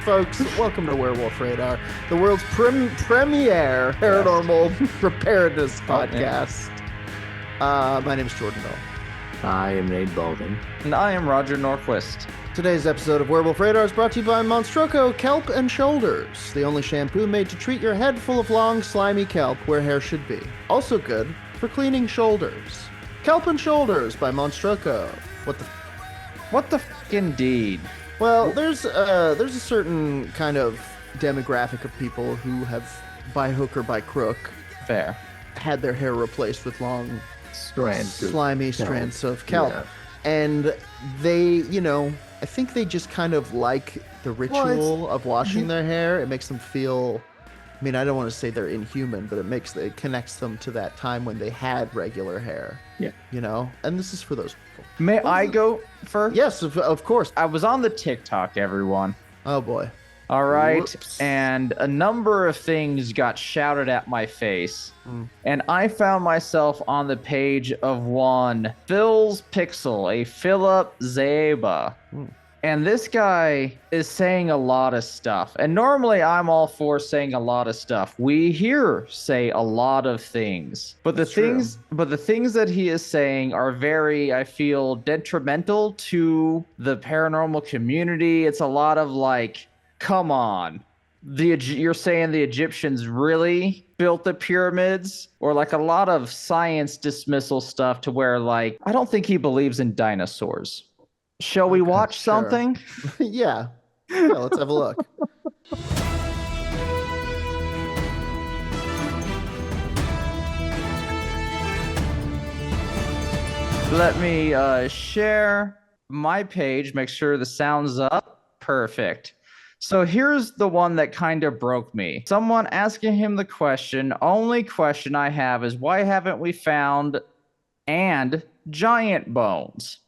folks. Welcome to Werewolf Radar, the world's premiere paranormal preparedness podcast. My name is Jordan Bell. I am Nate Baldwin. And I am Roger Norquist. Today's episode of Werewolf Radar is brought to you by Monstroco Kelp and Shoulders, the only shampoo made to treat your head full of long, slimy kelp where hair should be. Also good for cleaning shoulders. Kelp and Shoulders by Monstroco. What the f*** indeed? Well, there's a certain kind of demographic of people who have, by hook or by crook, Fair. had their hair replaced with long, slimy strands of kelp. Yeah. And they, I think they just kind of like the ritual of washing their hair. It makes them feel, I don't want to say they're inhuman, but it connects them to that time when they had regular hair. Yeah. And this is for those people. May I go first? Yes, of course. I was on the TikTok, everyone. Oh, boy. All right. Whoops. And a number of things got shouted at my face. And I found myself on the page of one Phil's Pixel, a Filip Zieba. And this guy is saying a lot of stuff. And normally I'm all for saying a lot of stuff. We here say a lot of things. But the things that he is saying are very, I feel, detrimental to the paranormal community. It's a lot of like, come on. You're saying the Egyptians really built the pyramids? Or like a lot of science dismissal stuff to where like, I don't think he believes in dinosaurs. Shall we watch something? Yeah, let's have a look. Let me share my page, make sure the sound's up. Perfect. So here's the one that kind of broke me. Someone asking him the question, only question I have is, why haven't we found giant bones?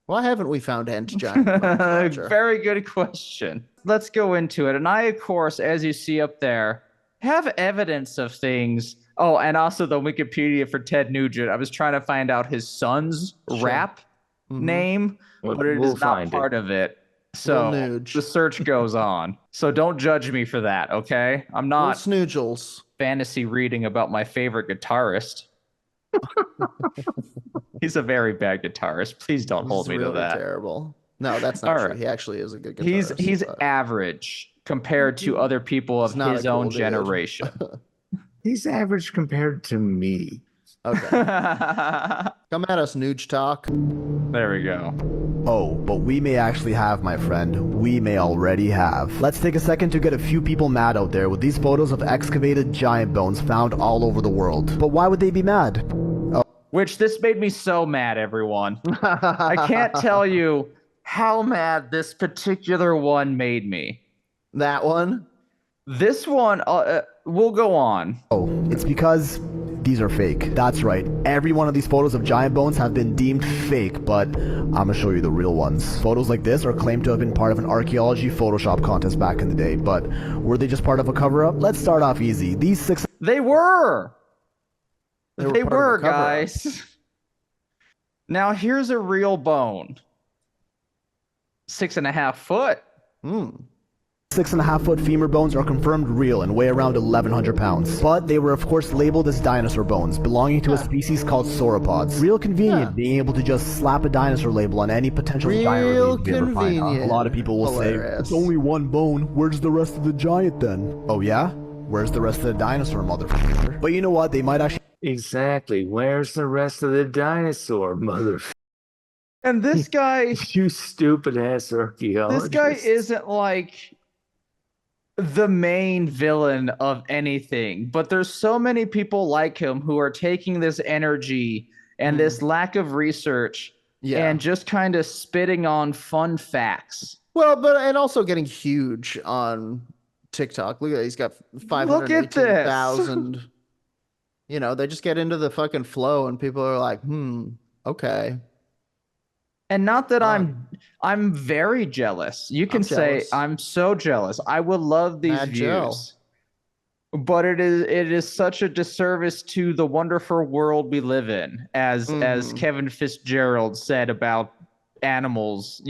Why haven't we found giant bones? Very good question. Let's go into it. And I, of course, as you see up there, have evidence of things. Oh, and also the Wikipedia for Ted Nugent. I was trying to find out his son's rap name, but it is not part of it. So the search goes on. So don't judge me for that, okay? I'm not snoogles fantasy reading about my favorite guitarist. He's a very bad guitarist. Please don't hold me really to that. Terrible. No, that's not true. He actually is a good guitarist. He's average compared to other people of his own generation. He's average compared to me. Okay. Come at us, Nooge Talk. There we go. Oh, but we may actually have, my friend. We may already have. Let's take a second to get a few people mad out there with these photos of excavated giant bones found all over the world. But why would they be mad? Which this made me so mad, everyone. I can't tell you how mad this particular one made me. That one? This one, we'll go on. Oh, it's because these are fake. That's right. Every one of these photos of giant bones have been deemed fake, but I'm gonna show you the real ones. Photos like this are claimed to have been part of an archaeology Photoshop contest back in the day, but were they just part of a cover-up? Let's start off easy. These six... They were! They were, of a cover-up. guys. Now here's a real bone. 6.5 foot. 6.5-foot femur bones are confirmed real and weigh around 1,100 pounds. But they were of course labeled as dinosaur bones, belonging to a species called sauropods. Real convenient being able to just slap a dinosaur label on any potential giant remains you ever find. A lot of people will say, it's only one bone, where's the rest of the giant then? Oh yeah? Where's the rest of the dinosaur, motherfucker? But you know what, they might actually... Exactly. Where's the rest of the dinosaur, motherfucker? And this guy... You stupid ass archaeologist. This guy isn't like the main villain of anything, but there's so many people like him who are taking this energy and this lack of research and just kind of spitting on fun facts. Well, and also getting huge on TikTok. Look at that. He's got 518,000. They just get into the fucking flow and people are like, okay. And not that I'm very jealous. You can say I'm so jealous. I would love these views. But it is such a disservice to the wonderful world we live in, as Kevin Fitzgerald said about animals,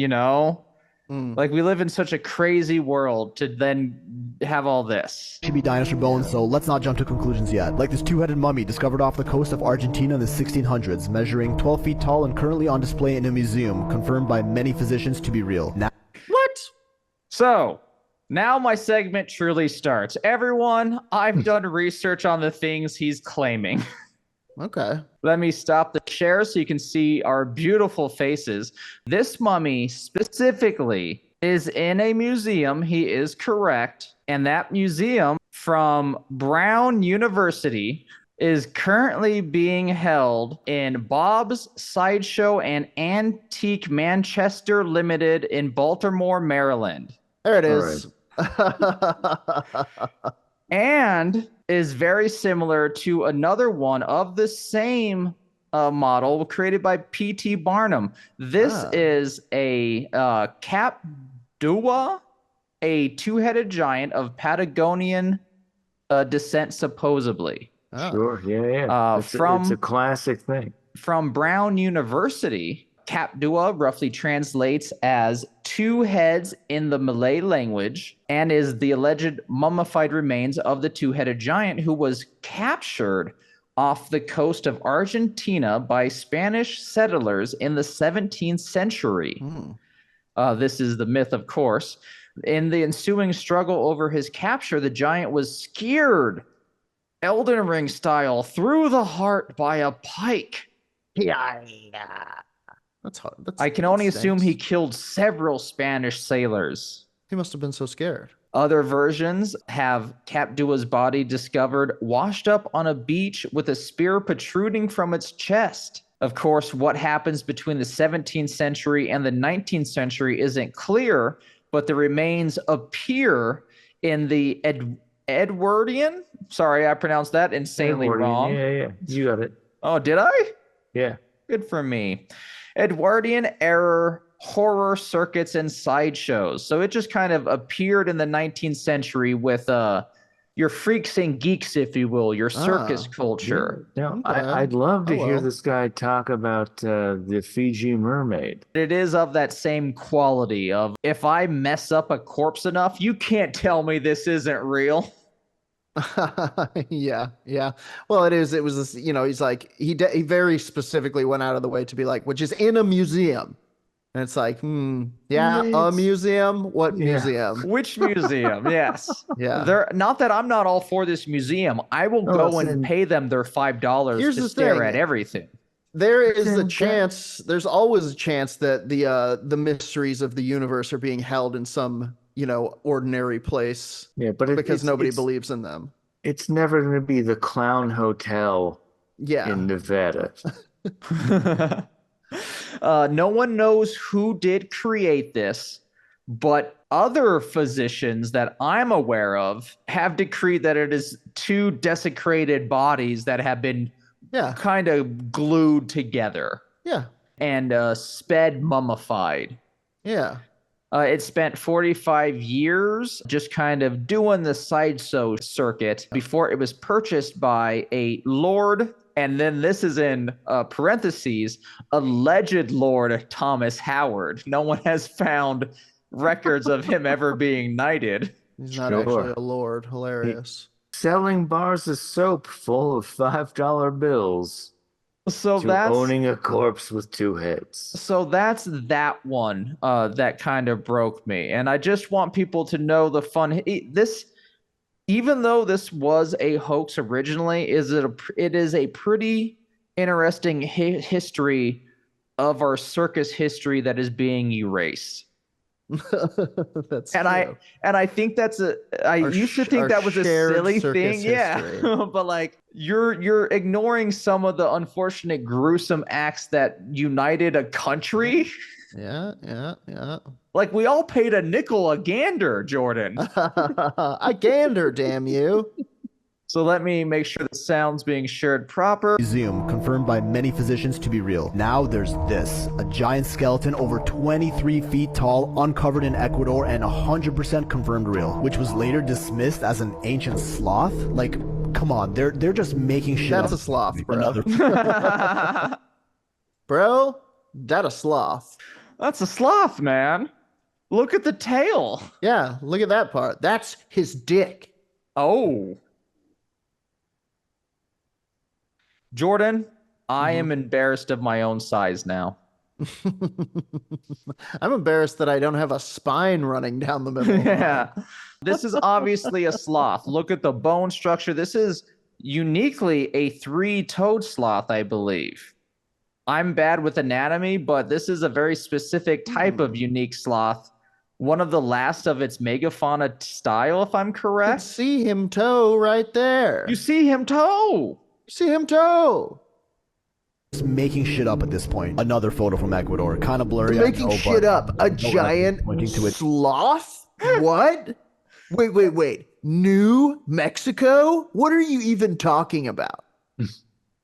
Like, we live in such a crazy world to then have all this. Should be dinosaur bones, so let's not jump to conclusions yet. Like this two-headed mummy discovered off the coast of Argentina in the 1600s, measuring 12 feet tall and currently on display in a museum, confirmed by many physicians to be real. Now, What? So, now my segment truly starts. Everyone, I've done research on the things he's claiming. Okay. Let me stop the share so you can see our beautiful faces. This mummy specifically is in a museum. He is correct. And that museum from Brown University is currently being held in Bob's Sideshow and Antique Manchester Limited in Baltimore, Maryland. There it is. And is very similar to another one of the same model created by P.T. Barnum. This is a Capdua, a two-headed giant of Patagonian descent, supposedly. Sure, yeah. It's a classic thing. From Brown University, Capdua roughly translates as two heads in the Malay language and is the alleged mummified remains of the two-headed giant who was captured off the coast of Argentina by Spanish settlers in the 17th century. This is the myth, of course. In the ensuing struggle over his capture, the giant was skewered, Elden Ring style, through the heart by a pike. That's hard. I can only assume he killed several Spanish sailors. He must have been so scared. Other versions have Capdua's body discovered washed up on a beach with a spear protruding from its chest. Of course, what happens between the 17th century and the 19th century isn't clear, but the remains appear in the Edwardian. Sorry, I pronounced that insanely wrong. Yeah. You got it. Oh, did I? Yeah. Good for me. Edwardian era horror circuits and sideshows. So it just kind of appeared in the 19th century with your freaks and geeks, if you will, your circus culture. Now, I'd love to hear this guy talk about the Fiji mermaid. It is of that same quality of, if I mess up a corpse enough, you can't tell me this isn't real. Yeah. Well, it is. It was this, he's like, he very specifically went out of the way to be like, which is in a museum. And it's like, a museum? What museum? Which museum? Yes. Yeah. Not that I'm not all for this museum. I will go and pay them their $5 to stare at everything. There is a chance, there's always a chance that the mysteries of the universe are being held in some ordinary place. Yeah, but because nobody believes in them. It's never going to be the Clown Hotel in Nevada. No one knows who did create this, but other physicians that I'm aware of have decreed that it is two desecrated bodies that have been kind of glued together. Yeah. And sped mummified. Yeah. It spent 45 years just kind of doing the sideshow circuit before it was purchased by a Lord, and then this is in parentheses, alleged Lord Thomas Howard. No one has found records of him ever being knighted. He's not actually a lord. Hilarious. Selling bars of soap full of $5 bills. So that's owning a corpse with two heads. So that's that one that kind of broke me, and I just want people to know the fun. This, even though this was a hoax originally, it is a pretty interesting history of our circus history that is being erased. That's true. I think that's I used to think that was a silly thing, but like you're ignoring some of the unfortunate gruesome acts that united a country. Yeah. Like, we all paid a nickel a gander, Jordan. A gander, damn you. So let me make sure the sound's being shared proper. Museum, confirmed by many physicians to be real. Now there's this, a giant skeleton over 23 feet tall, uncovered in Ecuador and 100% confirmed real, which was later dismissed as an ancient sloth. Like, come on, they're just making shit up. That's a sloth, bro. Bro, that a sloth. That's a sloth, man. Look at the tail. Yeah, look at that part. That's his dick. Oh. Jordan, I am embarrassed of my own size now. I'm embarrassed that I don't have a spine running down the middle. Yeah. This is obviously a sloth. Look at the bone structure. This is uniquely a 3-toed sloth, I believe. I'm bad with anatomy, but this is a very specific type of unique sloth. One of the last of its megafauna style, if I'm You correct. see him toe right there. You see him toe. You see him toe. Just making shit up at this point. Another photo from Ecuador, kind of blurry. Making shit up. A giant pointing to it. sloth? What? Wait. New Mexico? What are you even talking about?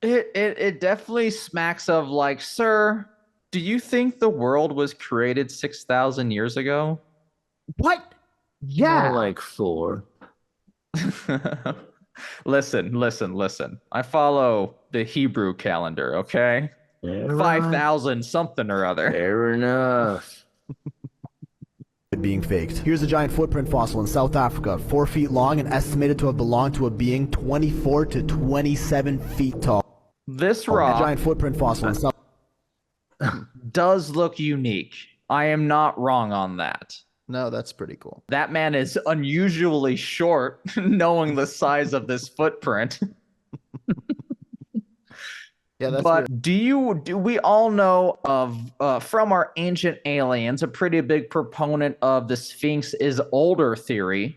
It definitely smacks of like, sir, do you think the world was created 6,000 years ago? What? Yeah. More like 4. Listen. I follow the Hebrew calendar, okay? 5,000 something or other. Fair enough. Being faked. Here's a giant footprint fossil in South Africa, 4 feet long and estimated to have belonged to a being 24 to 27 feet tall. This A rock giant footprint fossil in South does look unique. I am not wrong on that. No, that's pretty cool. That man is unusually short, knowing the size of this footprint. Yeah, that's But weird. do we all know of from our ancient aliens, a pretty big proponent of the Sphinx is older theory.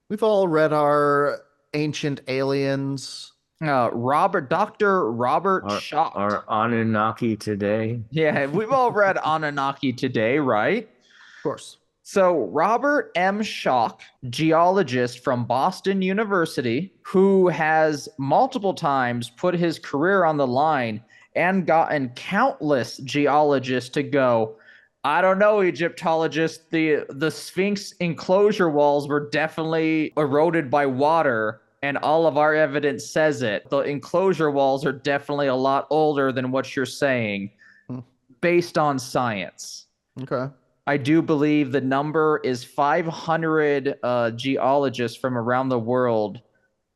We've all read our Ancient Aliens. Dr. Robert Schock. Our Anunnaki today. Yeah, we've all read Anunnaki today, right? Of course. So Robert M. Schock, geologist from Boston University, who has multiple times put his career on the line and gotten countless geologists to go, I don't know, Egyptologists, the Sphinx enclosure walls were definitely eroded by water, and all of our evidence says it. The enclosure walls are definitely a lot older than what you're saying, based on science. Okay. I do believe the number is 500 geologists from around the world.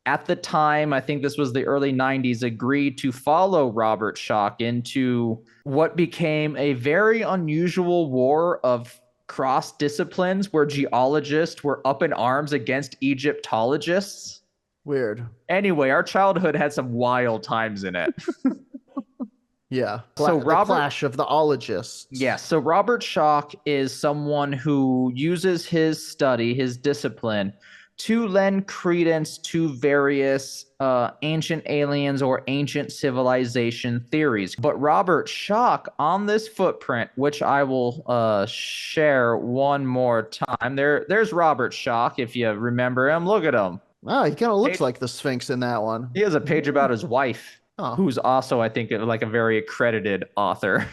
At the time, I think this was the early 90s, agreed to follow Robert Schock into what became a very unusual war of cross disciplines where geologists were up in arms against Egyptologists. Weird. Anyway, our childhood had some wild times in it. Yeah. So The Robert- clash of the ologists. Yeah, so Robert Schock is someone who uses his study, his discipline, to lend credence to various ancient aliens or ancient civilization theories. But Robert Schock on this footprint, which I will share one more time. There's Robert Schock, if you remember him. Look at him. Wow, he kind of looks like the Sphinx in that one. He has a page about his wife, Oh. who's also, I think, like a very accredited author.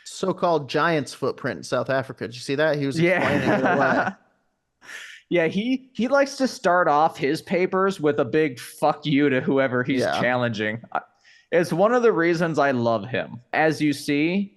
So-called giant's footprint in South Africa. Did you see that? He was explaining it away. Yeah, he likes to start off his papers with a big fuck you to whoever he's challenging. It's one of the reasons I love him. As you see,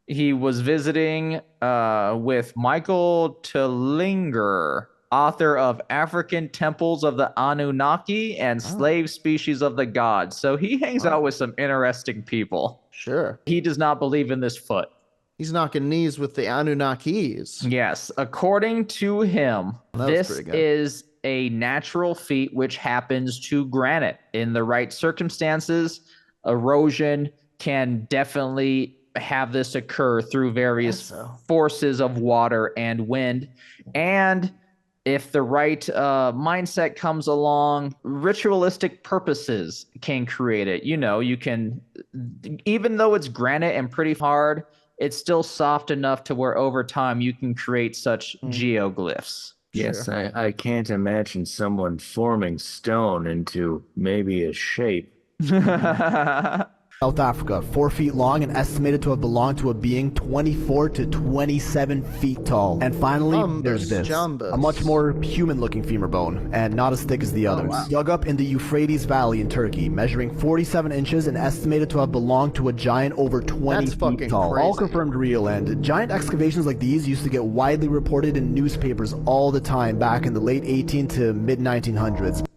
he was visiting with Michael Tillinger, author of African Temples of the Anunnaki and Slave Species of the Gods. So he hangs out with some interesting people. Sure. He does not believe in this foot. He's knocking knees with the Anunnakis. Yes, according to him, That was this pretty good. is a natural feat which happens to granite. In the right circumstances, erosion can definitely have this occur through various forces of water and wind. And if the right mindset comes along, ritualistic purposes can create it. You know, you can, even though it's granite and pretty hard, it's still soft enough to where over time you can create such geoglyphs. Yes, I can't imagine someone forming stone into maybe a shape. South Africa, 4 feet long and estimated to have belonged to a being 24 to 27 feet tall. And finally, there's this, a much more human-looking femur bone, and not as thick as the others. Wow. Dug up in the Euphrates Valley in Turkey, measuring 47 inches and estimated to have belonged to a giant over 20 feet tall. Crazy. All confirmed real, and giant excavations like these used to get widely reported in newspapers all the time back in the late 18 to mid-1900s.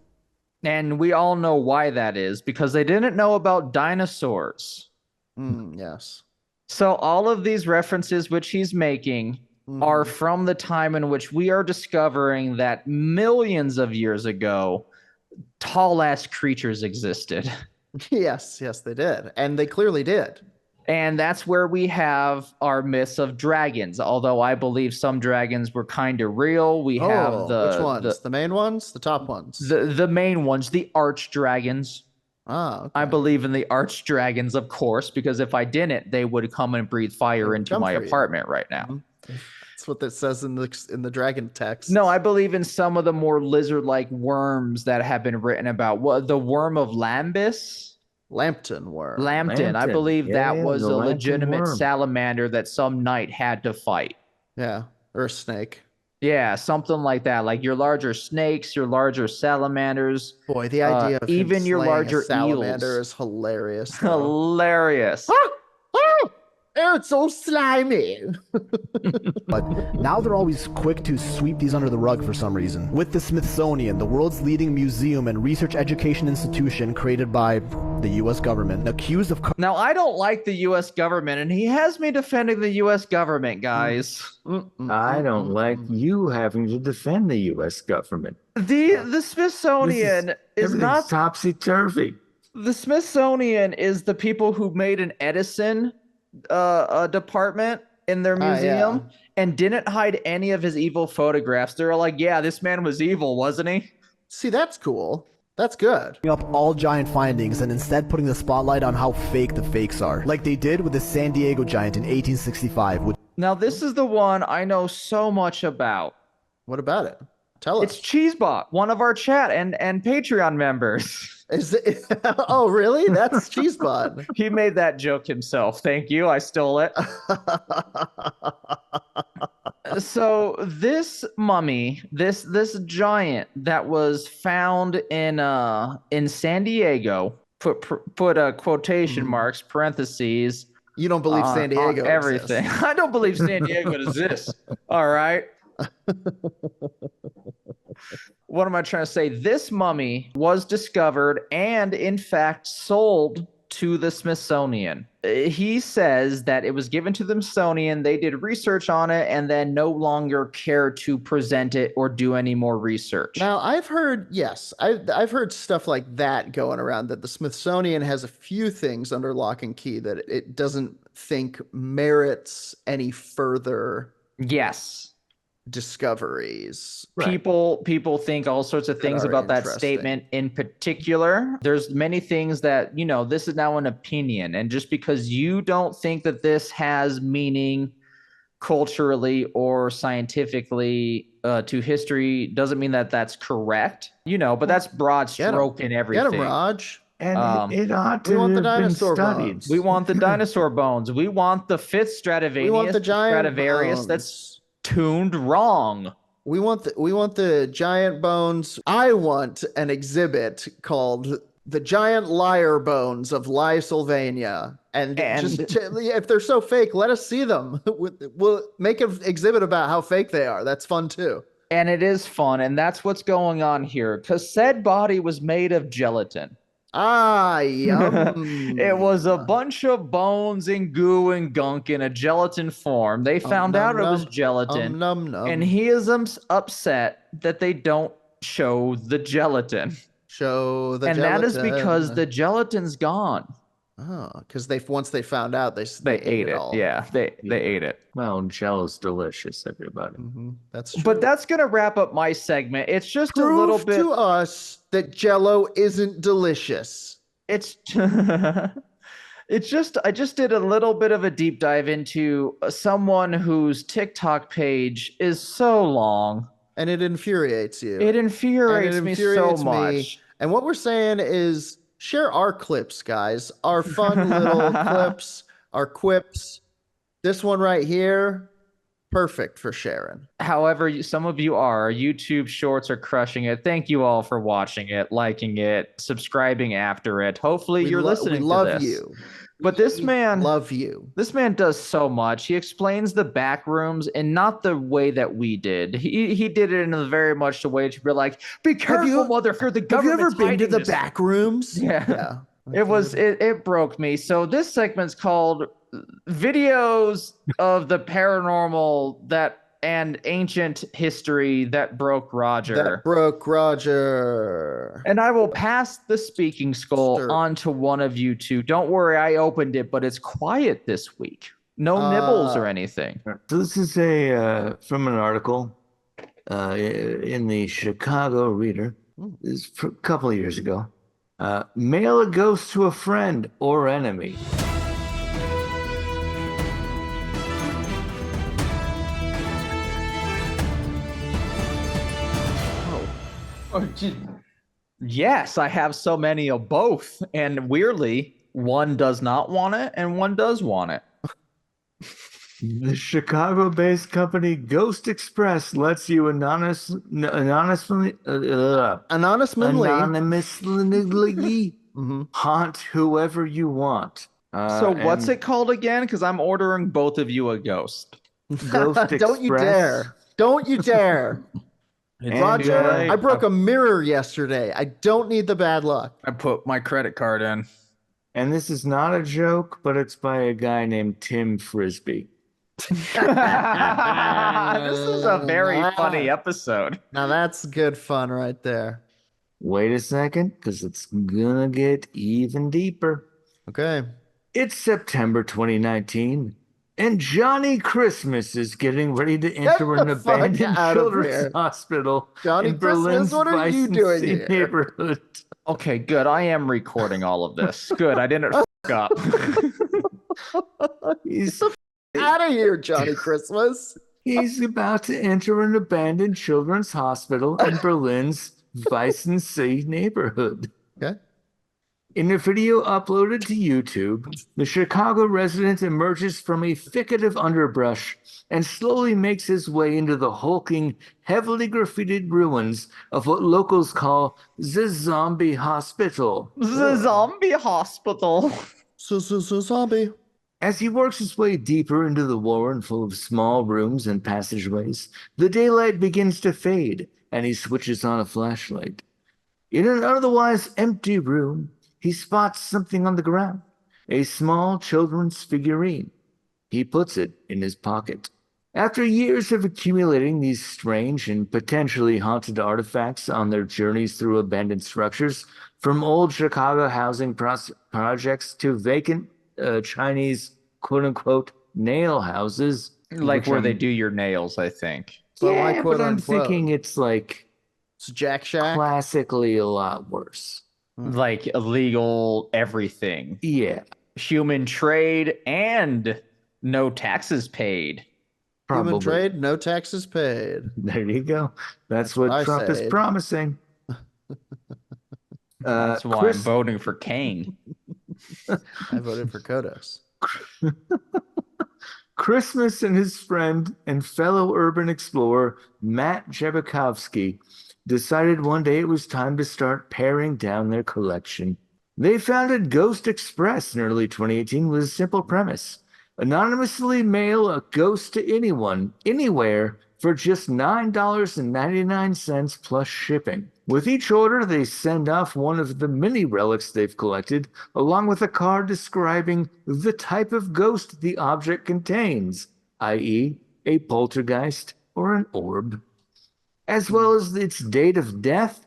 And we all know why that is, because they didn't know about dinosaurs. Yes. So all of these references which he's making are from the time in which we are discovering that millions of years ago, tall-ass creatures existed. Yes, they did. And they clearly did. And that's where we have our myths of dragons. Although I believe some dragons were kind of real. We have which ones? The main ones? The top ones? The main ones, the arch dragons. Ah, okay. I believe in the arch dragons, of course, because if I didn't, they would come and breathe fire into my apartment right now. That's what that says in the dragon text. No, I believe in some of the more lizard-like worms that have been written about. What, the worm of Lambus? Lambton worm. Lambton. I believe that was a legitimate salamander that some knight had to fight. Yeah, or a snake. Yeah, something like that. Like your larger snakes, your larger salamanders. Boy, the idea of even your larger salamander eels is hilarious. Hilarious. Oh, it's so slimy. But now they're always quick to sweep these under the rug for some reason. With the Smithsonian, the world's leading museum and research education institution created by the U.S. government, accused of... Now, I don't like the U.S. government, and he has me defending the U.S. government, guys. I don't like you having to defend the U.S. government. The Smithsonian is not... topsy-turvy. The Smithsonian is the people who made an Edison department in their museum and didn't hide any of his evil photographs. They're like, yeah, this man was evil, wasn't he? See, that's cool. That's good. Up all giant findings and instead putting the spotlight on how fake the fakes are, like they did with the San Diego giant in 1865. Now, this is the one I know so much about. What about it? Tell us. It's Cheesebot, one of our chat and Patreon members. Is it? Oh, really? That's Cheesebot. He made that joke himself. Thank you. I stole it. So this mummy, this giant that was found in San Diego, put quotation marks, parentheses. You don't believe San Diego everything. exists. I don't believe San Diego exists. All right. What am I trying to say? This mummy was discovered and, in fact, sold to the Smithsonian. He says that it was given to the Smithsonian, they did research on it, and then no longer care to present it or do any more research. Now, I've heard stuff like that going around, that the Smithsonian has a few things under lock and key that it doesn't think merits any further discoveries. People think all sorts of things about that statement in particular. There's many things that, this is now an opinion, and just because you don't think that this has meaning culturally or scientifically to history doesn't mean that that's correct, but that's broad stroke in everything. Get him, Raj. And it ought to want the have been dinosaur studied. bones. We want the dinosaur bones. We want the fifth Stradivarius. We want the giant Stradivarius bones. that's tuned wrong. We want the giant bones. I want an exhibit called The Giant Liar Bones of Lysolvania. And if they're so fake, let us see them. We'll make an exhibit about how fake they are. That's fun too. And it is fun, and that's what's going on here. Because said body was made of gelatin. Ah, yum. It was a bunch of bones and goo and gunk in a gelatin form. They found out it was gelatin. And he is upset that they don't show the gelatin. And that is because the gelatin's gone. Oh, because once they found out, they ate it all. Yeah, they ate it. Well, Jello's delicious, everybody. That's true. But that's gonna wrap up my segment. It's just Prove a little bit to us that Jello isn't delicious. It's I just did a little bit of a deep dive into someone whose TikTok page is so long. And it infuriates you. It infuriates me so much. And what we're saying is, share our clips, guys. Our fun little clips, our quips. This one right here, perfect for sharing. However, some of you are. YouTube shorts are crushing it. Thank you all for watching it, liking it, subscribing after it. Hopefully you're listening we love to this. you. But this man love you. This man does so much. He explains the back rooms in not the way that we did. He did it in a very much the way to be like, be careful, motherfucker. The government's Have you ever been to the this. back rooms? Yeah. It broke me. So this segment's called Videos of the Paranormal and Ancient History That Broke Roger. And I will pass the speaking skull on to one of you two. Don't worry, I opened it, but it's quiet this week. No nibbles or anything. So this is from an article in the Chicago Reader. This is a couple of years ago. Mail a ghost to a friend or enemy. Yes, I have so many of both. And weirdly, one does not want it and one does want it. The Chicago-based company Ghost Express lets you anonymously haunt whoever you want. So what's it called again? Because I'm ordering both of you a ghost. Ghost Express. Don't you dare. Don't you dare. Roger, I broke a mirror yesterday. I don't need the bad luck. I put my credit card in. And this is not a joke, but it's by a guy named Tim Frisbee. This is a very funny episode. Now that's good fun right there. Wait a second, because it's gonna get even deeper. Okay. It's September 2019, and Johnny Christmas is getting ready to enter an abandoned children's hospital Johnny in Christmas, Berlin's what are you doing here? neighborhood. Okay, good. I am recording all of this. Good. I didn't fuck up. He's out of here, Johnny Christmas. He's about to enter an abandoned children's hospital in Berlin's Weissensee neighborhood. Okay. In a video uploaded to YouTube, the Chicago resident emerges from a thicket of underbrush and slowly makes his way into the hulking, heavily graffitied ruins of what locals call the Zombie Hospital. The Zombie Hospital. Zombie. As he works his way deeper into the warren full of small rooms and passageways, the daylight begins to fade, and he switches on a flashlight. In an otherwise empty room, he spots something on the ground, a small children's figurine. He puts it in his pocket. After years of accumulating these strange and potentially haunted artifacts on their journeys through abandoned structures, from old Chicago housing projects to vacant Chinese quote-unquote nail houses. Like where they do your nails, I think. Yeah, but I'm thinking it's like... It's Jack Shack? Classically a lot worse. Like illegal everything. Yeah. Human trade and no taxes paid. Probably. Human trade, no taxes paid. There you go. That's what Trump is promising. That's why I'm voting for Kane. I voted for Kodos. Christmas and his friend and fellow urban explorer Matt Jebakovsky decided one day it was time to start paring down their collection. They founded Ghost Express in early 2018 with a simple premise: anonymously mail a ghost to anyone, anywhere, for just $9.99 plus shipping. With each order, they send off one of the many relics they've collected, along with a card describing the type of ghost the object contains, i.e., a poltergeist or an orb, as well as its date of death,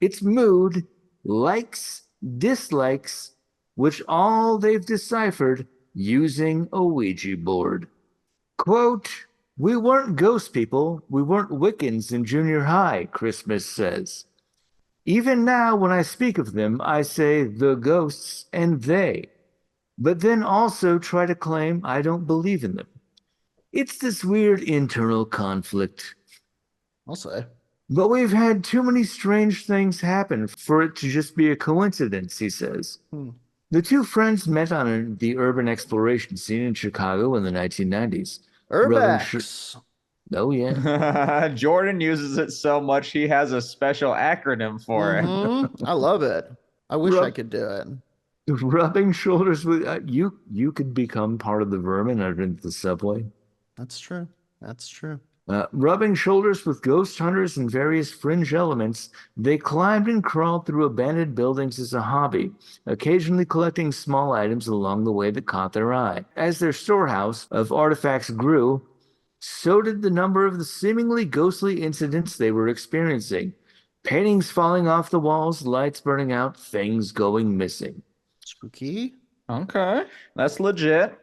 its mood, likes, dislikes, which all they've deciphered using a Ouija board. Quote, "We weren't ghost people, we weren't Wiccans in junior high," Christmas says. "Even now when I speak of them, I say the ghosts and they, but then also try to claim I don't believe in them. It's this weird internal conflict." I'll say. But we've had too many strange things happen for it to just be a coincidence, he says. The two friends met on the urban exploration scene in Chicago in the 1990s. Urbex. Oh, yeah. Jordan uses it so much, he has a special acronym for it. I love it. I wish I could do it. Rubbing shoulders with you could become part of the vermin under the subway. That's true. That's true. Rubbing shoulders with ghost hunters and various fringe elements, they climbed and crawled through abandoned buildings as a hobby, occasionally collecting small items along the way that caught their eye. As their storehouse of artifacts grew, so did the number of the seemingly ghostly incidents they were experiencing. Paintings falling off the walls, lights burning out, things going missing. Spooky. Okay, that's legit.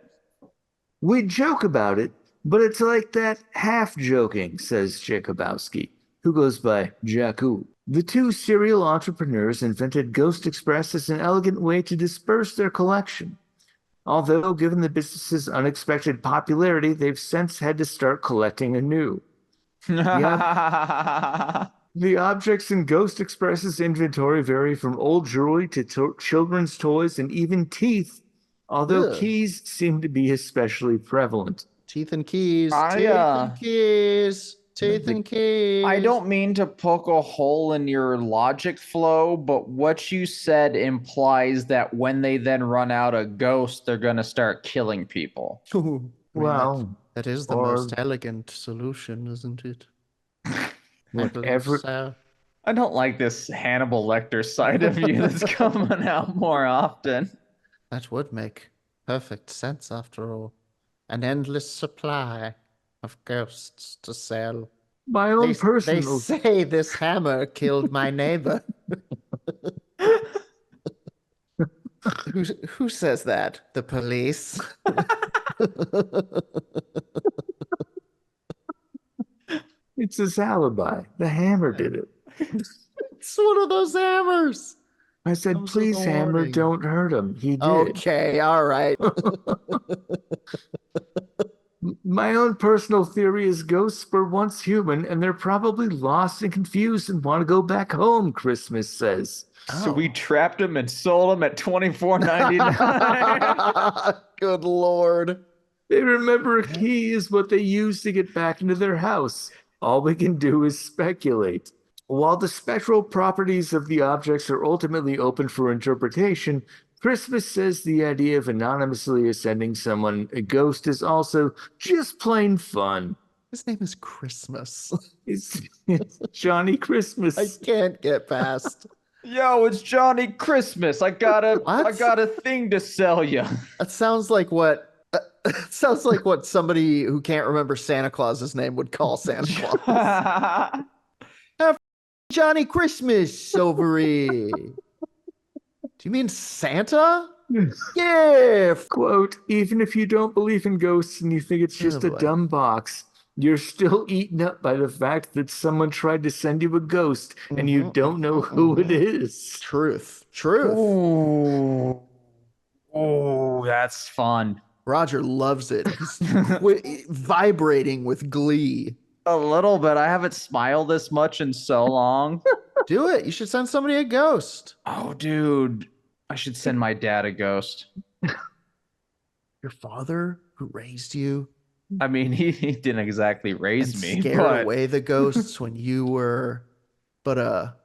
We joke about it, but it's like that half joking, says Jakubowski, who goes by Jaku. The two serial entrepreneurs invented Ghost Express as an elegant way to disperse their collection. Although, given the business's unexpected popularity, they've since had to start collecting anew. The objects in Ghost Express's inventory vary from old jewelry to children's toys and even teeth, although keys seem to be especially prevalent. Teeth and keys. Teeth and keys. Teeth and keys. I don't mean to poke a hole in your logic flow, but what you said implies that when they then run out of ghosts, they're going to start killing people. Well, that is the most elegant solution, isn't it? I don't like this Hannibal Lecter side of you that's coming out more often. That would make perfect sense after all. An endless supply of ghosts to sell. My own personal... They say this hammer killed my neighbor. Who says that? The police? It's his alibi. The hammer did it. It's one of those hammers. I said, please, hammer, don't hurt him. He did. Okay, all right. My own personal theory is ghosts were once human, and they're probably lost and confused and want to go back home, Christmas says. So we trapped him and sold him at $24.99. Good Lord. They remember a key is what they use to get back into their house. All we can do is speculate. While the spectral properties of the objects are ultimately open for interpretation, Christmas says the idea of anonymously ascending someone a ghost is also just plain fun. His name is Christmas. It's Johnny Christmas. I can't get past. Yo, it's Johnny Christmas. I got a thing to sell you. That sounds like what somebody who can't remember Santa Claus's name would call Santa Claus. Johnny Christmas over here. Do you mean Santa? Yeah. Quote, even if you don't believe in ghosts and you think it's just a dumb box, you're still eaten up by the fact that someone tried to send you a ghost and you don't know who it is. Truth. Oh, that's fun. Roger loves it. He's vibrating with glee. A little bit. I haven't smiled this much in so long. Do it. You should send somebody a ghost. Oh, dude. I should send my dad a ghost. Your father who raised you? I mean, he didn't exactly raise me. Scare away the ghosts when you were but a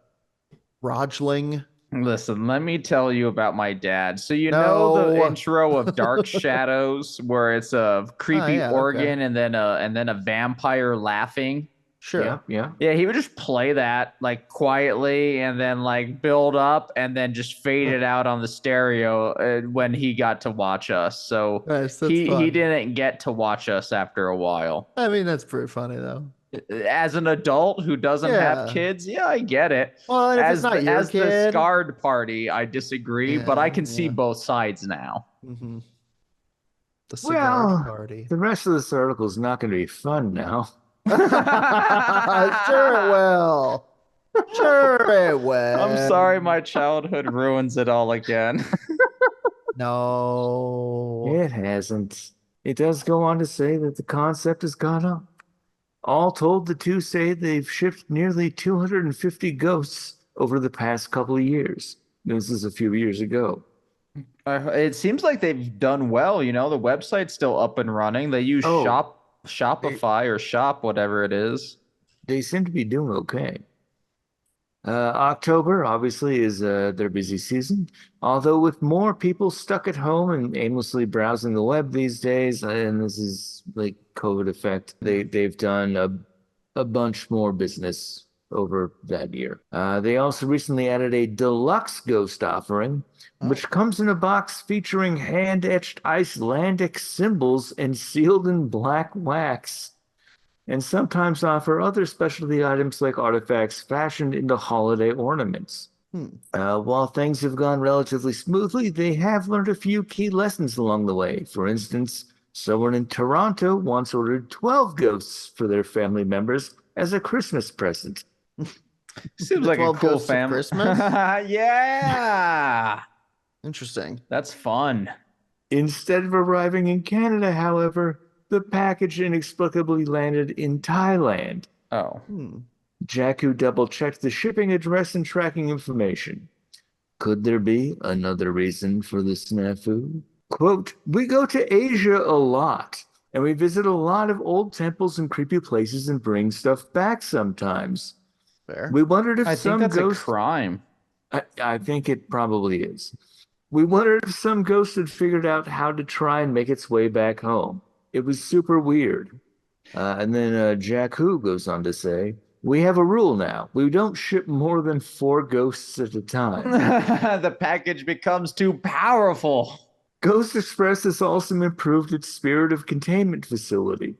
Rodgling. Listen, let me tell you about my dad. So know the intro of Dark Shadows, where it's a creepy organ and then a vampire laughing. Sure. Yeah. He would just play that like quietly and then like build up and then just fade it out on the stereo when he got to watch us. So nice, he didn't get to watch us after a while. I mean, that's pretty funny though. As an adult who doesn't have kids, I get it. Well, if it's not your kid, the scarred party, I disagree, but I can see both sides now. Mm-hmm. The cigar party. The rest of this article is not going to be fun now. Sure it will. Sure it will. I'm sorry my childhood ruins it all again. No. It hasn't. It does go on to say that the concept has gone up. All told, the two say they've shipped nearly 250 ghosts over the past couple of years. This is a few years ago. It seems like they've done well. The website's still up and running. They use Oh, Shopify or Shop, whatever it is. They seem to be doing okay. October, obviously, is their busy season. Although with more people stuck at home and aimlessly browsing the web these days, and this is like COVID effect, they've done a bunch more business over that year. They also recently added a deluxe ghost offering, which comes in a box featuring hand-etched Icelandic symbols and sealed in black wax, and sometimes offer other specialty items like artifacts fashioned into holiday ornaments. While things have gone relatively smoothly, they have learned a few key lessons along the way. For instance, someone in Toronto once ordered 12 ghosts for their family members as a Christmas present. Seems like a 12 cool ghosts of family. Christmas? Yeah. Interesting. That's fun. Instead of arriving in Canada, however, the package inexplicably landed in Thailand. Oh. Jakku double-checked the shipping address and tracking information. Could there be another reason for the snafu? Quote, "We go to Asia a lot, and we visit a lot of old temples and creepy places and bring stuff back sometimes. Fair. We wondered if I some think that's ghost... a crime. I think it probably is. We wondered if some ghost had figured out how to try and make its way back home. It was super weird." And then Jakku goes on to say, "We have a rule now. We don't ship more than 4 ghosts at a time." The package becomes too powerful. Ghost Express has also improved its spirit containment facility,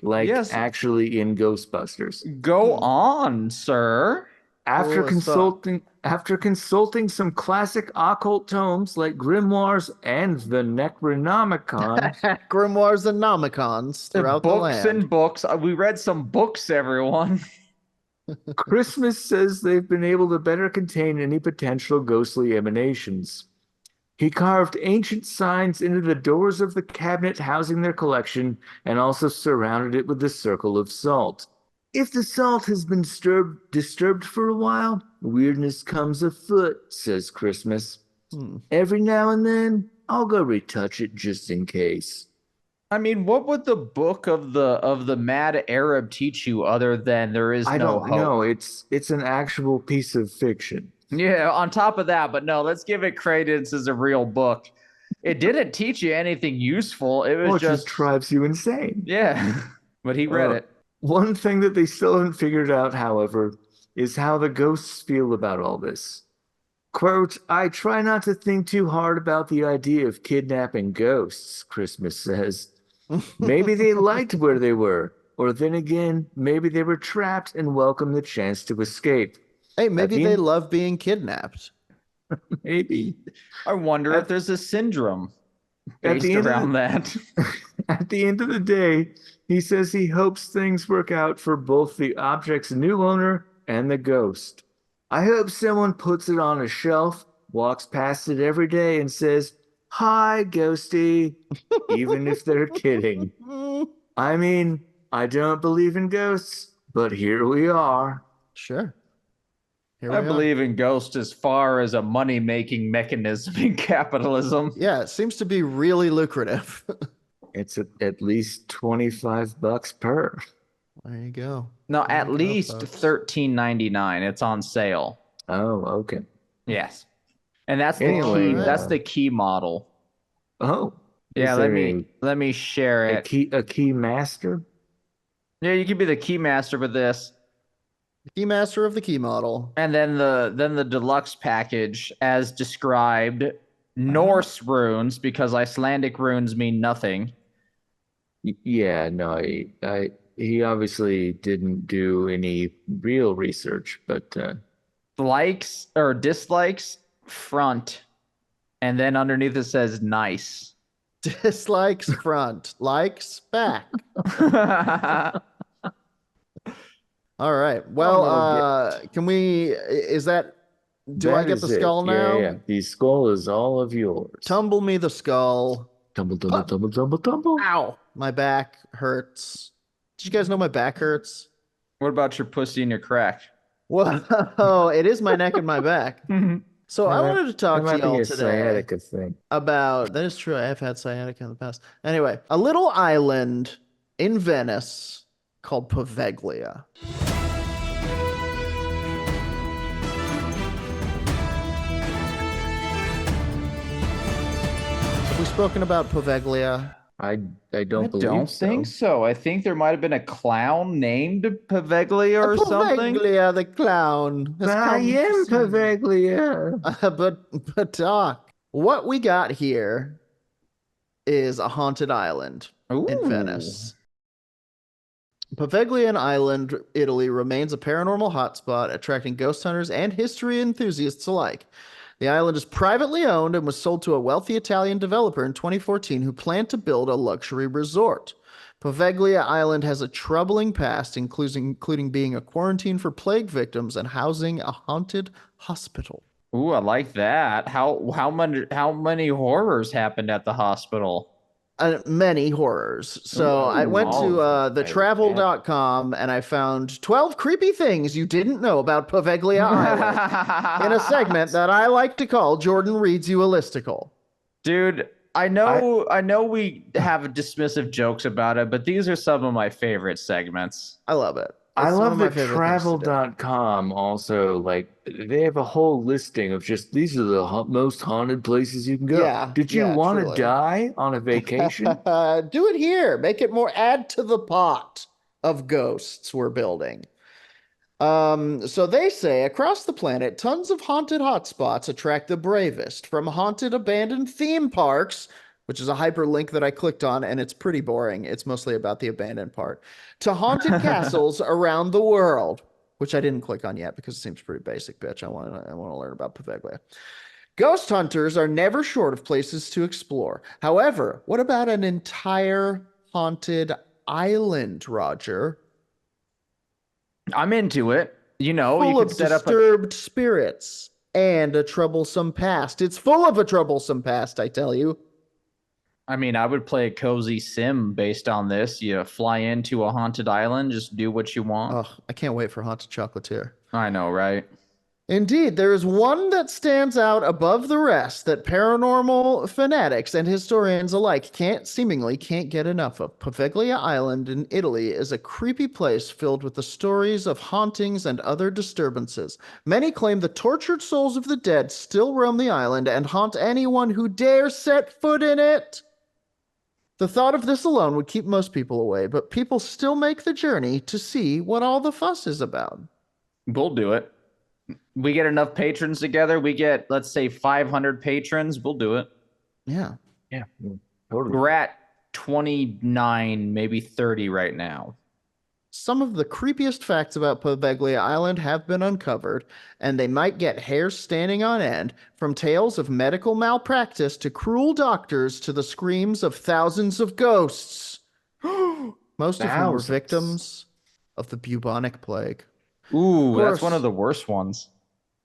like Yes. actually in Ghostbusters. Go on, sir. After Cool as fuck. consulting some classic occult tomes like grimoires and the Necronomicon, Grimoires and nomicons throughout the Books land. and books. We read some books, everyone. Christmas says they've been able to better contain any potential ghostly emanations. He carved ancient signs into the doors of the cabinet housing their collection and also surrounded it with a circle of salt. If the salt has been disturbed for a while, weirdness comes afoot, says Christmas. Every now and then, I'll go retouch it just in case. I mean, what would the book of the Mad Arab teach you other than there is I no don't hope? know. It's an actual piece of fiction. Yeah, on top of that, but no, let's give it credence as a real book. It didn't teach you anything useful. It was It just drives you insane. Yeah, but he read it. One thing that they still haven't figured out, however, is how the ghosts feel about all this. Quote, "I try not to think too hard about the idea of kidnapping ghosts," Christmas says. Maybe they liked where they were, or then again, maybe they were trapped and welcomed the chance to escape. Hey, maybe they love being kidnapped. Maybe. I wonder if there's a syndrome based around that. At the end of the day, he says he hopes things work out for both the object's new owner and the ghost. "I hope someone puts it on a shelf, walks past it every day and says, 'Hi, ghosty,' even if they're kidding. I mean, I don't believe in ghosts, but here we are." Sure. I believe in ghosts as far as a money-making mechanism in capitalism. Yeah, it seems to be really lucrative. It's at least $25 per. There you go. No, at least $13.99. It's on sale. Oh, okay. Yes, and that's the Anyway, key. That's the key model. Oh, Yeah, is let me share there it. a key master? Yeah, you can be the key master with this. Key master of the key model. And then the deluxe package, as described, Norse runes, because Icelandic runes mean nothing. Yeah, no, he obviously didn't do any real research, but Likes or dislikes, front. And then underneath it says nice. Dislikes front, likes back. All right. Well, can we? Is that? Do I get the skull now? Yeah. The skull is all of yours. Tumble me the skull. Tumble, tumble, tumble, tumble, tumble. Ow! My back hurts. Did you guys know my back hurts? What about your pussy and your crack? Whoa, it is my neck and my back. So I wanted to talk That to might be y'all a today sciatica thing. about, that is true, I have had sciatica in the past. Anyway, a little island in Venice called Poveglia. Have we spoken about Poveglia? I I don't believe don't so. think so. I think there might have been a clown named Poveglia or something. Poveglia the clown. has I come am to see- Poveglia. But Doc, what we got here is a haunted island in Ooh. Venice. Poveglia Island, Italy, remains a paranormal hotspot, attracting ghost hunters and history enthusiasts alike. The island is privately owned and was sold to a wealthy Italian developer in 2014 who planned to build a luxury resort. Poveglia Island has a troubling past, including being a quarantine for plague victims and housing a haunted hospital. Ooh, I like that. How many horrors happened at the hospital? Many horrors. So I went to thetravel.com and I found 12 creepy things you didn't know about Poveglia Island in a segment that I like to call Jordan Reads You a Listicle. Dude, I know we have dismissive jokes about it, but these are some of my favorite segments. I love it. I It's one love of my that favorite things to do. travel.com also, like, they have a whole listing of just these are the most haunted places you can go. Yeah, Did you yeah, want truly. to die on a vacation? Do it here. Make it more, add to the pot of ghosts we're building. So they say across the planet, tons of haunted hotspots attract the bravest, from haunted abandoned theme parks, which is a hyperlink that I clicked on, and it's pretty boring. It's mostly about the abandoned part, to haunted castles around the world, which I didn't click on yet because it seems pretty basic, bitch. I want to learn about Poveglia. Ghost hunters are never short of places to explore. However, what about an entire haunted island, Roger? I'm into it. You know, Full you of could set up disturbed spirits and a troublesome past. It's full of a troublesome past, I tell you. I mean, I would play a cozy sim based on this. You fly into a haunted island, just do what you want. Oh, I can't wait for Haunted Chocolatier. I know, right? Indeed, there is one that stands out above the rest that paranormal fanatics and historians alike seemingly can't get enough of. Poveglia Island in Italy is a creepy place filled with the stories of hauntings and other disturbances. Many claim the tortured souls of the dead still roam the island and haunt anyone who dare set foot in it. The thought of this alone would keep most people away, but people still make the journey to see what all the fuss is about. We'll do it. We get enough patrons together. We get, let's say, 500 patrons. We'll do it. Yeah. Yeah, totally. We're at 29, maybe 30 right now. Some of the creepiest facts about Poveglia Island have been uncovered, and they might get hair standing on end, from tales of medical malpractice to cruel doctors to the screams of thousands of ghosts. Most of whom were Thousands. victims of the bubonic plague. Ooh, Of that's course. one of the worst ones.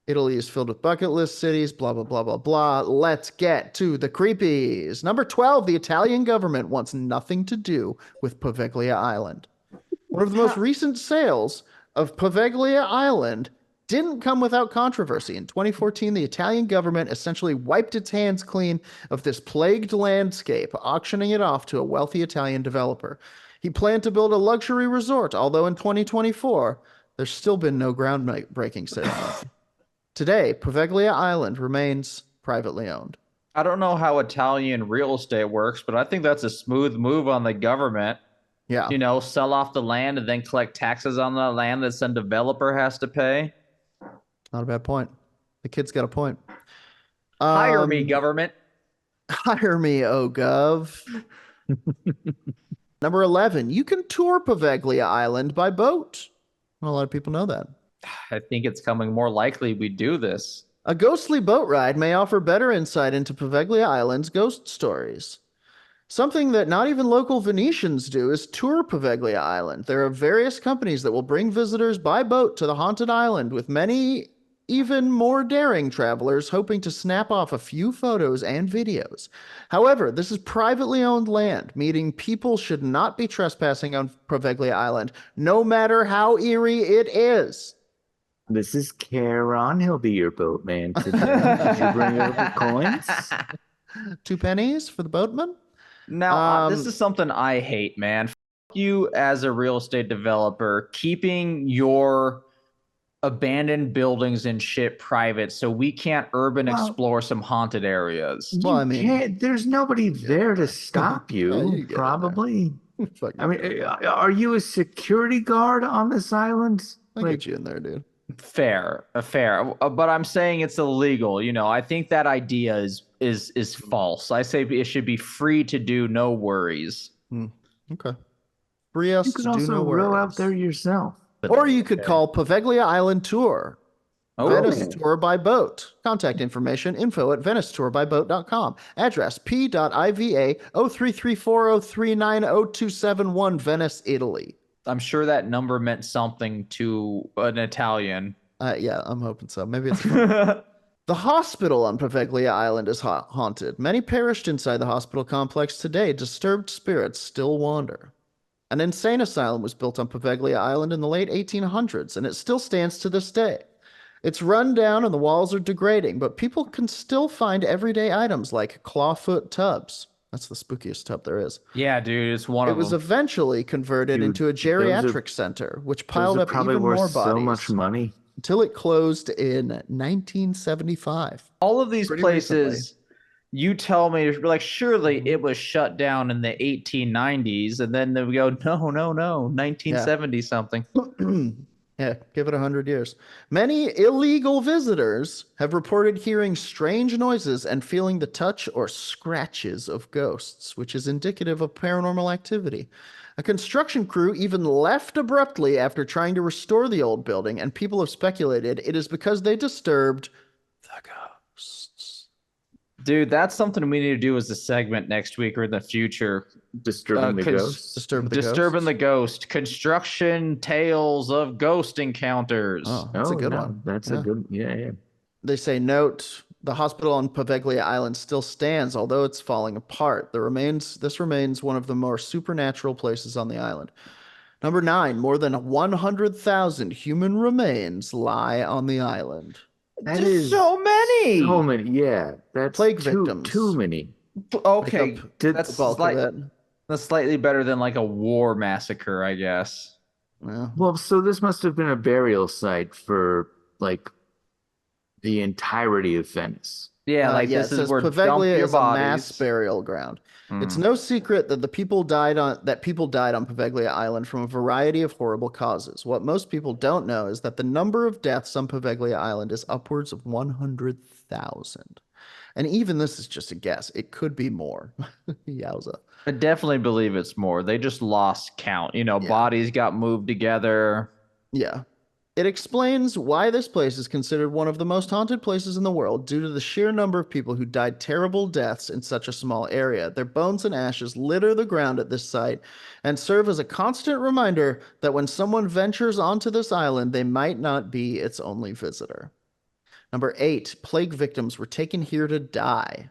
Italy is filled with bucket list cities, blah, blah, blah, blah, blah. Let's get to the creepies. Number 12, the Italian government wants nothing to do with Poveglia Island. One of the most recent sales of Poveglia Island didn't come without controversy. In 2014, the Italian government essentially wiped its hands clean of this plagued landscape, auctioning it off to a wealthy Italian developer. He planned to build a luxury resort, although in 2024, there's still been no groundbreaking ceremony. Today, Poveglia Island remains privately owned. I don't know how Italian real estate works, but I think that's a smooth move on the government. Yeah. You know, sell off the land and then collect taxes on the land that some developer has to pay. Not a bad point. The kid's got a point. Hire me, government. Hire me, oh gov. Number 11, you can tour Poveglia Island by boat. Not a lot of people know that. I think it's coming more likely we do this. A ghostly boat ride may offer better insight into Poveglia Island's ghost stories. Something that not even local Venetians do is tour Poveglia Island. There are various companies that will bring visitors by boat to the haunted island, with many even more daring travelers hoping to snap off a few photos and videos. However, this is privately owned land, meaning people should not be trespassing on Poveglia Island, no matter how eerie it is. This is Charon. He'll be your boatman today. Did you bring over coins? 2 pennies for the boatman? Now, this is something I hate, man. F you as a real estate developer, keeping your abandoned buildings and shit private so we can't urban explore some haunted areas. Well, I mean, there's nobody there to stop you, probably. I mean, are you a security guard on this island? I'll get you in there, dude. Fair. But I'm saying it's illegal. You know, I think that idea is false. I say it should be free to do, no worries. Okay. Free us You to can do also no row worries. out there yourself. Or you could call Poveglia Island Tour. Venice Tour by Boat. Contact information, info@venicetourbyboat.com. Address p.iva 0334039027 Venice, Italy. I'm sure that number meant something to an Italian. Yeah, I'm hoping so. Maybe it's the hospital on Poveglia Island is haunted. Many perished inside the hospital complex today. Disturbed spirits still wander. An insane asylum was built on Poveglia Island in the late 1800s, and it still stands to this day. It's run down and the walls are degrading, but people can still find everyday items like clawfoot tubs. That's the spookiest tub there is. Yeah, dude, it's one of them. It was eventually converted into a geriatric center, which piled up even more bodies. So much money. Until it closed in 1975. All of these places, you tell me, like, surely it was shut down in the 1890s, and then they would go, no, 1970 something. Yeah, give it 100 years. Many illegal visitors have reported hearing strange noises and feeling the touch or scratches of ghosts, which is indicative of paranormal activity. A construction crew even left abruptly after trying to restore the old building, and people have speculated it is because they disturbed the ghosts. Dude, that's something we need to do as a segment next week or in the future. Disturbing the ghost. Disturbing the ghost. Construction tales of ghost encounters. Oh, that's a good one. That's a good, yeah. They say, note, the hospital on Poveglia Island still stands, although it's falling apart. This remains one of the more supernatural places on the island. Number 9, more than 100,000 human remains lie on the island. That is so many. So many, yeah. That's plague victims. Too many. Okay, that's slightly better than like a war massacre, I guess. Yeah. Well, so this must have been a burial site for like the entirety of Venice. Yeah, this is where Poveglia is bodies. A mass burial ground. It's no secret that people died on Poveglia Island from a variety of horrible causes. What most people don't know is that the number of deaths on Poveglia Island is upwards of 100,000. And even this is just a guess. It could be more. Yowza. I definitely believe it's more. They just lost count. Bodies got moved together. Yeah. It explains why this place is considered one of the most haunted places in the world due to the sheer number of people who died terrible deaths in such a small area. Their bones and ashes litter the ground at this site and serve as a constant reminder that when someone ventures onto this island, they might not be its only visitor. Number 8, plague victims were taken here to die.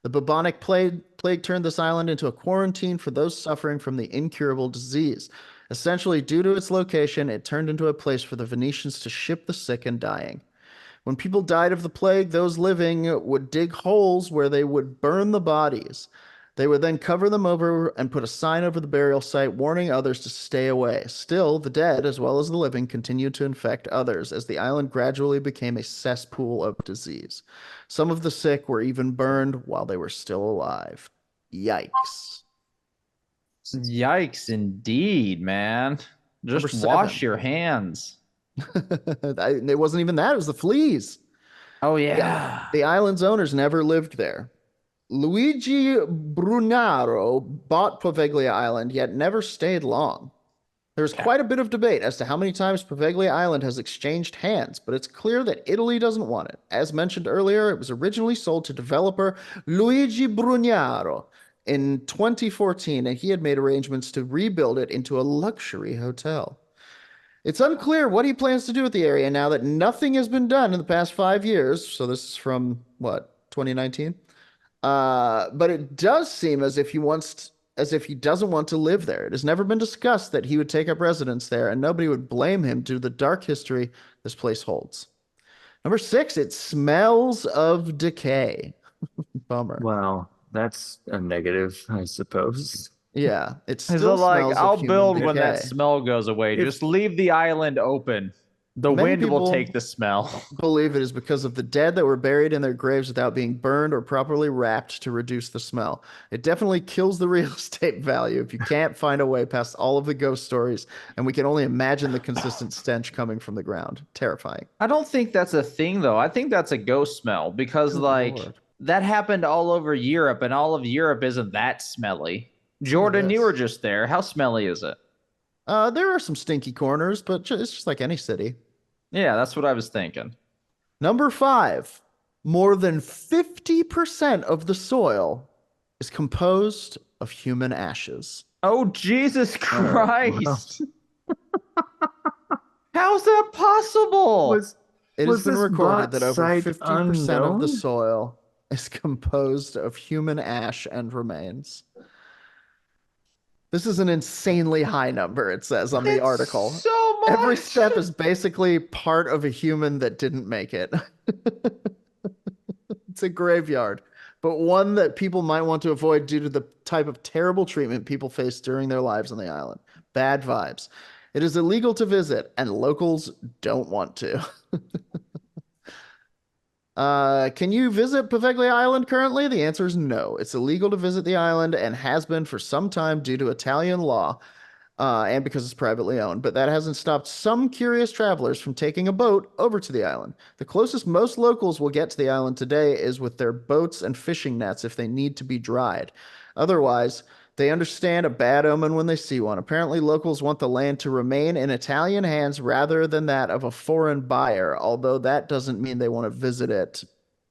The bubonic plague turned this island into a quarantine for those suffering from the incurable disease. Essentially, due to its location, it turned into a place for the Venetians to ship the sick and dying. When people died of the plague, those living would dig holes where they would burn the bodies. They would then cover them over and put a sign over the burial site warning others to stay away. Still, the dead, as well as the living, continued to infect others as the island gradually became a cesspool of disease. Some of the sick were even burned while they were still alive. Yikes. Yikes, indeed, man. Just wash your hands. It wasn't even that. It was the fleas. Oh, yeah. The island's owners never lived there. Luigi Brunaro bought Poveglia Island, yet never stayed long. There's quite a bit of debate as to how many times Poveglia Island has exchanged hands, but it's clear that Italy doesn't want it. As mentioned earlier, it was originally sold to developer Luigi Brugnaro in 2014, and he had made arrangements to rebuild it into a luxury hotel. It's unclear what he plans to do with the area now that nothing has been done in the past 5 years. So this is from what, 2019? But it does seem as if he doesn't want to live there. It has never been discussed that he would take up residence there, and nobody would blame him due to the dark history this place holds. Number 6, it smells of decay. Bummer. Well, that's a negative, I suppose. Yeah, it He's still like, smells I'll of human build when that decay. smell goes away. Just leave the island open. The Many wind will people take the smell. believe it is because of the dead that were buried in their graves without being burned or properly wrapped to reduce the smell. It definitely kills the real estate value if you can't find a way past all of the ghost stories, and we can only imagine the consistent stench coming from the ground. Terrifying. I don't think that's a thing, though. I think that's a ghost smell because, Good like, Lord. that happened all over Europe, and all of Europe isn't that smelly. Jordan, you were just there. How smelly is it? There are some stinky corners, but it's just like any city. Yeah, that's what I was thinking. Number 5, more than 50% of the soil is composed of human ashes. Oh, Jesus Christ. How's that possible? It has been recorded that over 50% of the unknown? soil is composed of human ash and remains. This is an insanely high number, it says on the article. So much. Every step is basically part of a human that didn't make it. It's a graveyard, but one that people might want to avoid due to the type of terrible treatment people face during their lives on the island. Bad vibes. It is illegal to visit, and locals don't want to. Can you visit Poveglia Island currently? The answer is no. It's illegal to visit the island and has been for some time due to Italian law, and because it's privately owned. But that hasn't stopped some curious travelers from taking a boat over to the island. The closest most locals will get to the island today is with their boats and fishing nets if they need to be dried. Otherwise, they understand a bad omen when they see one. Apparently, locals want the land to remain in Italian hands rather than that of a foreign buyer, although that doesn't mean they want to visit it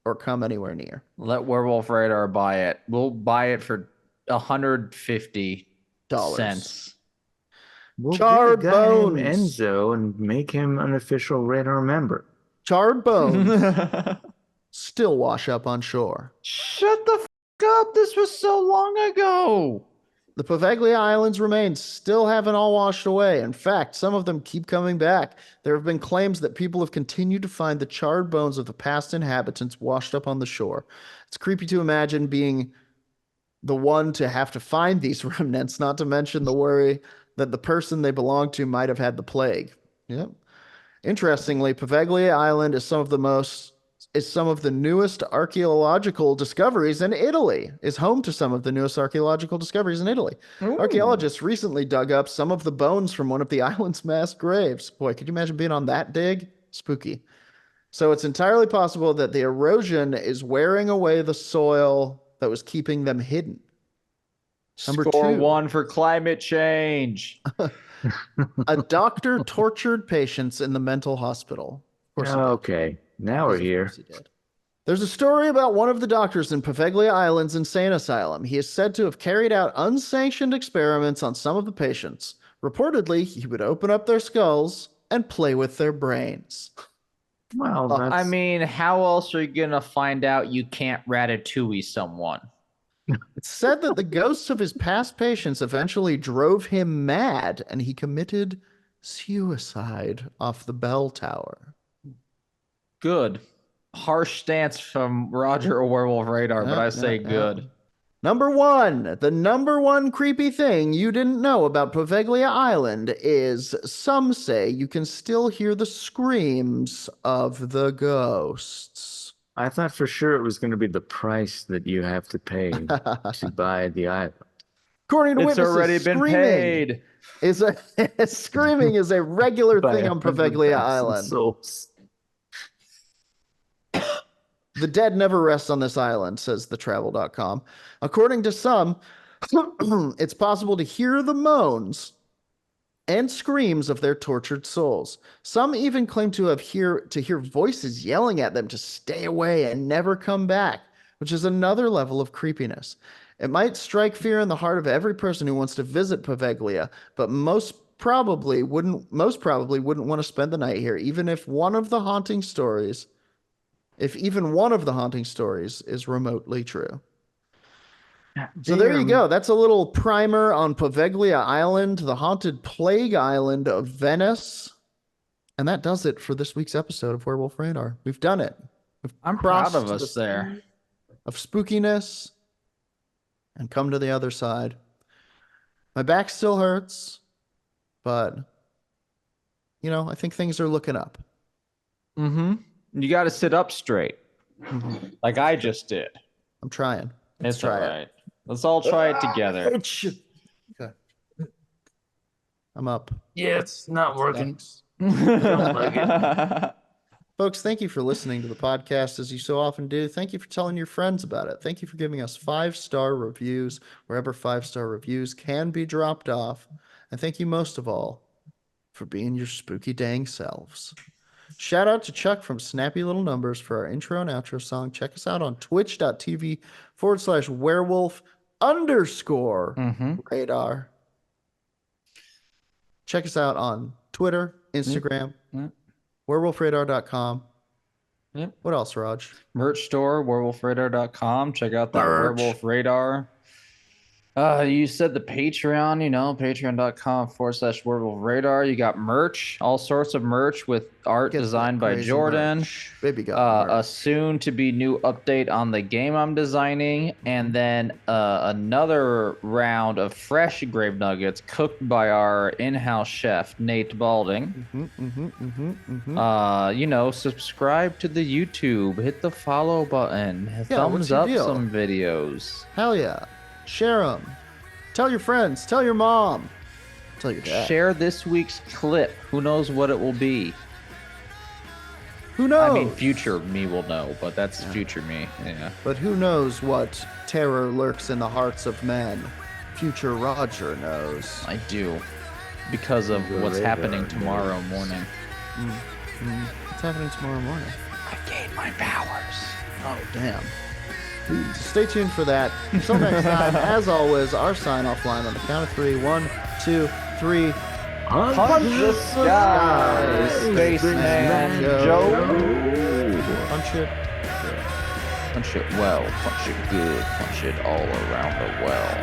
or come anywhere near. Let Werewolf Radar buy it. We'll buy it for $150. We'll Charred get a guy named bones. Enzo and make him an official radar member. Charred bones still wash up on shore. Shut the up. This was so long ago. The Poveglia Islands remains still haven't all washed away. In fact, some of them keep coming back. There have been claims that people have continued to find the charred bones of the past inhabitants washed up on the shore. It's creepy to imagine being the one to have to find these remnants, not to mention the worry that the person they belong to might have had the plague. Yep. Interestingly, Poveglia Island is some of the newest archaeological discoveries in Italy. Is home to some of the newest archaeological discoveries in Italy. Ooh. Archaeologists recently dug up some of the bones from one of the island's mass graves. Boy, could you imagine being on that dig? Spooky. So it's entirely possible that the erosion is wearing away the soil that was keeping them hidden. Number Score 2. 1 for climate change. A doctor tortured patients in the mental hospital. Of course he did. Okay, now we're Of here. course he did. There's a story about one of the doctors in Poveglia Island's insane asylum. He is said to have carried out unsanctioned experiments on some of the patients. Reportedly, he would open up their skulls and play with their brains. Well, that's... I mean, how else are you going to find out you can't ratatouille someone? It's said that the ghosts of his past patients eventually drove him mad, and he committed suicide off the bell tower. Good. Harsh stance from Roger or Werewolf Radar, but I say good. Number 1, the number 1 creepy thing you didn't know about Poveglia Island is some say you can still hear the screams of the ghosts. I thought for sure it was going to be the price that you have to pay to buy the island. According to It's witnesses, already been paid. Screaming is a regular thing on Poveglia Island. Souls. The dead never rest on this island, says thetravel.com. According to some, it's possible to hear the moans and screams of their tortured souls. Some even claim to hear voices yelling at them to stay away and never come back, which is another level of creepiness. It might strike fear in the heart of every person who wants to visit Poveglia, but most probably wouldn't want to spend the night here, even if one of the haunting stories, if even one of the haunting stories is remotely true. So there you go. That's a little primer on Poveglia Island, the haunted plague island of Venice. And that does it for this week's episode of Werewolf Radar. We've done it. I'm proud of us there. Of spookiness and come to the other side. My back still hurts, but I think things are looking up. Mm-hmm. You got to sit up straight, like I just did. I'm trying. It's all right. Let's all try it together. Okay. I'm up. Yeah, it's not working. Folks, thank you for listening to the podcast as you so often do. Thank you for telling your friends about it. Thank you for giving us 5-star reviews wherever 5-star reviews can be dropped off. And thank you most of all for being your spooky dang selves. Shout out to Chuck from Snappy Little Numbers for our intro and outro song. Check us out on twitch.tv/werewolf_radar. Check us out on Twitter, Instagram, werewolfradar.com. Yep. What else, Raj? Merch store, werewolfradar.com. Check out that Werewolf Radar. You said the Patreon, patreon.com/werewolf radar. You got merch, all sorts of merch with art designed by Jordan. Baby got a soon to be new update on the game I'm designing, and then another round of fresh grave nuggets cooked by our in-house chef Nate Balding. Subscribe to the YouTube, hit the follow button, thumbs up some videos. Hell yeah. Share them. Tell your friends. Tell your mom. Tell your dad. Share this week's clip. Who knows what it will be? Who knows? I mean, future me will know, but that's future me. Yeah. But who knows what terror lurks in the hearts of men? Future Roger knows. I do. Because of what's happening tomorrow morning. What's happening tomorrow morning? I gained my powers. Oh, damn. So stay tuned for that. Until next time, as always, our sign-off line on the count of 3. 1, 2, 3. Punch the sky, Spaceman Joe. Punch it. Punch it well. Punch it good. Punch it all around the well.